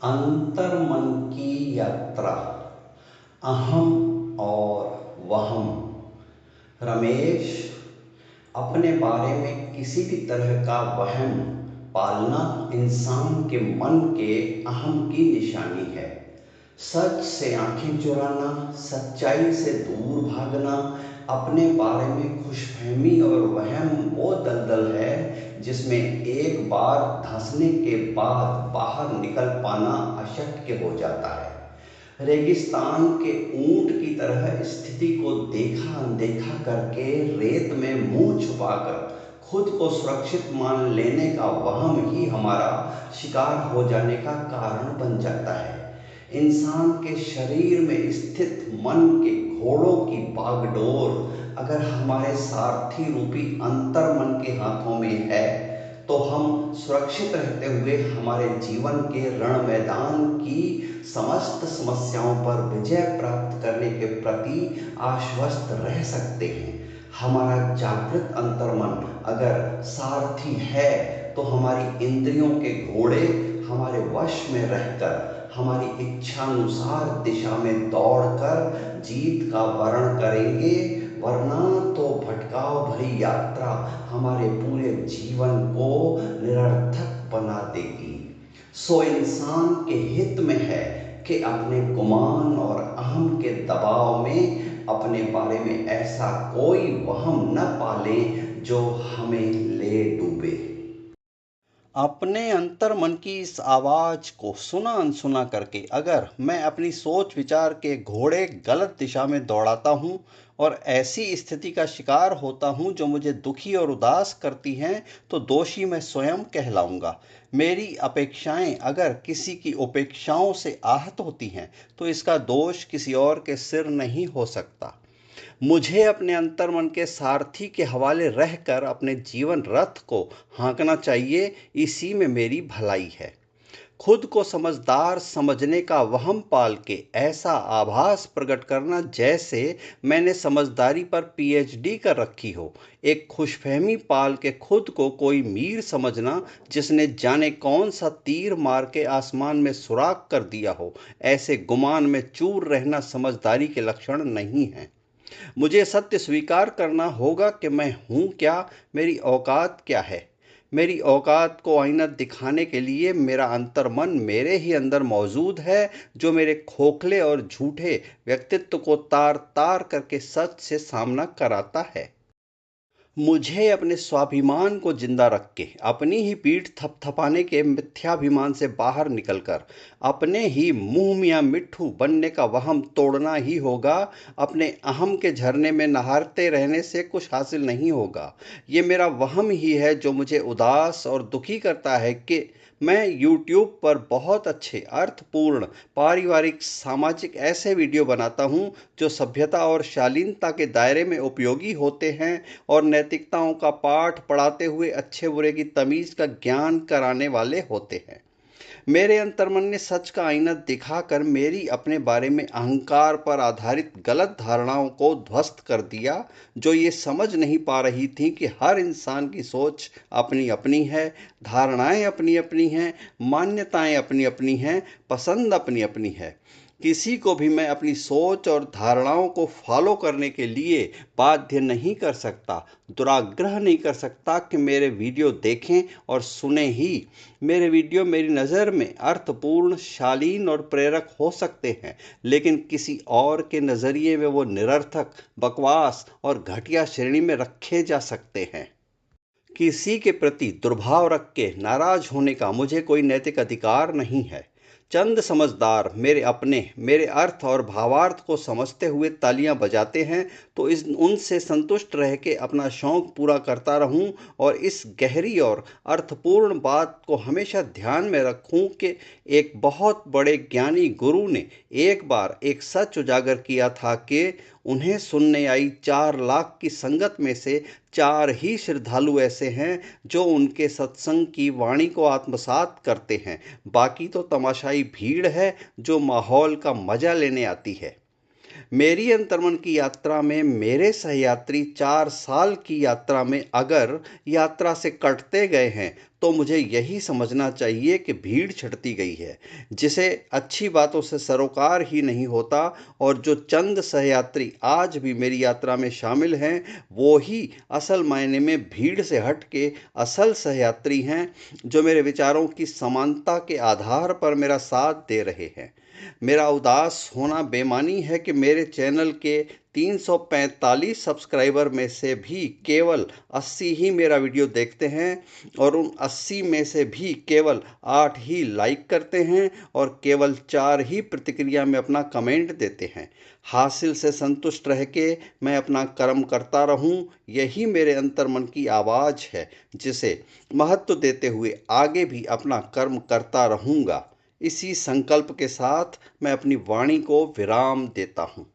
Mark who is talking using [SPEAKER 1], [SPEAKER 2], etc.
[SPEAKER 1] अंतर्मन की यात्रा। अहम और वहम। रमेश, अपने बारे में किसी भी तरह का वहम पालना इंसान के मन के अहम की निशानी है। सच से आंखें चुराना, सच्चाई से दूर भागना, अपने बारे में खुशफहमी और वहम वो दलदल है जिसमें एक बार धंसने के बाद बाहर निकल पाना अशक्य हो जाता है। रेगिस्तान के ऊंट की तरह स्थिति को देखा अनदेखा करके रेत में मुंह छुपाकर खुद को सुरक्षित मान लेने का वहम ही हमारा शिकार हो जाने का कारण बन जाता है। इंसान के शरीर में स्थित मन के घोड़ों की बागडोर अगर हमारे सारथी रूपी अंतर्मन के हाथों में है तो हम सुरक्षित रहते हुए हमारे जीवन के रण मैदान की समस्त समस्याओं पर विजय प्राप्त करने के प्रति आश्वस्त रह सकते हैं। हमारा जागृत अंतर्मन अगर सारथी है तो हमारी इंद्रियों के घोड़े हमारे वश में रहकर हमारी इच्छानुसार दिशा में दौड़कर जीत का वर्ण करेंगे, वरना तो भटकाव भरी यात्रा हमारे पूरे जीवन को निरर्थक बना देगी। सो इंसान के हित में है कि अपने गुमान और अहम के दबाव में अपने बारे में ऐसा कोई वहम न पाले जो हमें ले डूबे। अपने अंतर्मन की इस आवाज को सुना अनसुना करके अगर मैं अपनी सोच विचार के घोड़े गलत दिशा में दौड़ाता हूँ और ऐसी स्थिति का शिकार होता हूँ जो मुझे दुखी और उदास करती हैं, तो दोषी मैं स्वयं कहलाऊंगा। मेरी अपेक्षाएं अगर किसी की उपेक्षाओं से आहत होती हैं तो इसका दोष किसी और के सिर नहीं हो सकता। मुझे अपने अंतर्मन के सारथी के हवाले रहकर अपने जीवन रथ को हाँकना चाहिए, इसी में मेरी भलाई है। खुद को समझदार समझने का वहम पाल के ऐसा आभास प्रकट करना जैसे मैंने समझदारी पर पीएचडी कर रखी हो। एक खुशफहमी पाल के खुद को कोई मीर समझना जिसने जाने कौन सा तीर मार के आसमान में सुराख कर दिया हो, ऐसे गुमान में चूर रहना समझदारी के लक्षण नहीं है। मुझे सत्य स्वीकार करना होगा कि मैं हूँ क्या, मेरी औकात क्या है। मेरी औकात को आईना दिखाने के लिए मेरा अंतर्मन मेरे ही अंदर मौजूद है, जो मेरे खोखले और झूठे व्यक्तित्व को तार तार करके सच से सामना कराता है। मुझे अपने स्वाभिमान को जिंदा रख के अपनी ही पीठ थपथपाने के मिथ्याभिमान से बाहर निकलकर अपने ही मुंह मियाँ मिट्ठू बनने का वहम तोड़ना ही होगा। अपने अहम के झरने में नहारते रहने से कुछ हासिल नहीं होगा। ये मेरा वहम ही है जो मुझे उदास और दुखी करता है कि मैं YouTube पर बहुत अच्छे अर्थपूर्ण पारिवारिक सामाजिक ऐसे वीडियो बनाता हूँ जो सभ्यता और शालीनता के दायरे में उपयोगी होते हैं और नैतिकताओं का पाठ पढ़ाते हुए अच्छे बुरे की तमीज़ का ज्ञान कराने वाले होते हैं। मेरे अंतर्मन ने सच का आईना दिखाकर मेरी अपने बारे में अहंकार पर आधारित गलत धारणाओं को ध्वस्त कर दिया, जो ये समझ नहीं पा रही थी कि हर इंसान की सोच अपनी अपनी है, धारणाएं अपनी अपनी हैं, मान्यताएं अपनी अपनी हैं, पसंद अपनी अपनी है। किसी को भी मैं अपनी सोच और धारणाओं को फॉलो करने के लिए बाध्य नहीं कर सकता, दुराग्रह नहीं कर सकता कि मेरे वीडियो देखें और सुने ही। मेरे वीडियो मेरी नज़र में अर्थपूर्ण, शालीन और प्रेरक हो सकते हैं, लेकिन किसी और के नज़रिए में वो निरर्थक, बकवास और घटिया श्रेणी में रखे जा सकते हैं। किसी के प्रति दुर्भाव रख के नाराज होने का मुझे कोई नैतिक अधिकार नहीं है। चंद समझदार मेरे अपने मेरे अर्थ और भावार्थ को समझते हुए तालियां बजाते हैं तो इस उनसे संतुष्ट रह के अपना शौक पूरा करता रहूं और इस गहरी और अर्थपूर्ण बात को हमेशा ध्यान में रखूं कि एक बहुत बड़े ज्ञानी गुरु ने एक बार एक सच उजागर किया था कि उन्हें सुनने आई 4 लाख की संगत में से 4 ही श्रद्धालु ऐसे हैं जो उनके सत्संग की वाणी को आत्मसात करते हैं। बाकी तो तमाशाई भीड़ है जो माहौल का मजा लेने आती है। मेरी अंतर्मन की यात्रा में मेरे सहयात्री 4 साल की यात्रा में अगर यात्रा से कटते गए हैं, तो मुझे यही समझना चाहिए कि भीड़ छँटती गई है, जिसे अच्छी बातों से सरोकार ही नहीं होता। और जो चंद सहयात्री आज भी मेरी यात्रा में शामिल हैं, वो ही असल मायने में भीड़ से हट के असल सहयात्री हैं, जो मेरे विचारों की समानता के आधार पर मेरा साथ दे रहे हैं। मेरा उदास होना बेमानी है कि मेरे चैनल के 345 सब्सक्राइबर में से भी केवल 80 ही मेरा वीडियो देखते हैं, और उन 80 में से भी केवल 8 ही लाइक करते हैं और केवल 4 ही प्रतिक्रिया में अपना कमेंट देते हैं। हासिल से संतुष्ट रह के मैं अपना कर्म करता रहूं, यही मेरे अंतर्मन की आवाज़ है, जिसे महत्व देते हुए आगे भी अपना कर्म करता रहूंगा। इसी संकल्प के साथ मैं अपनी वाणी को विराम देता हूँ।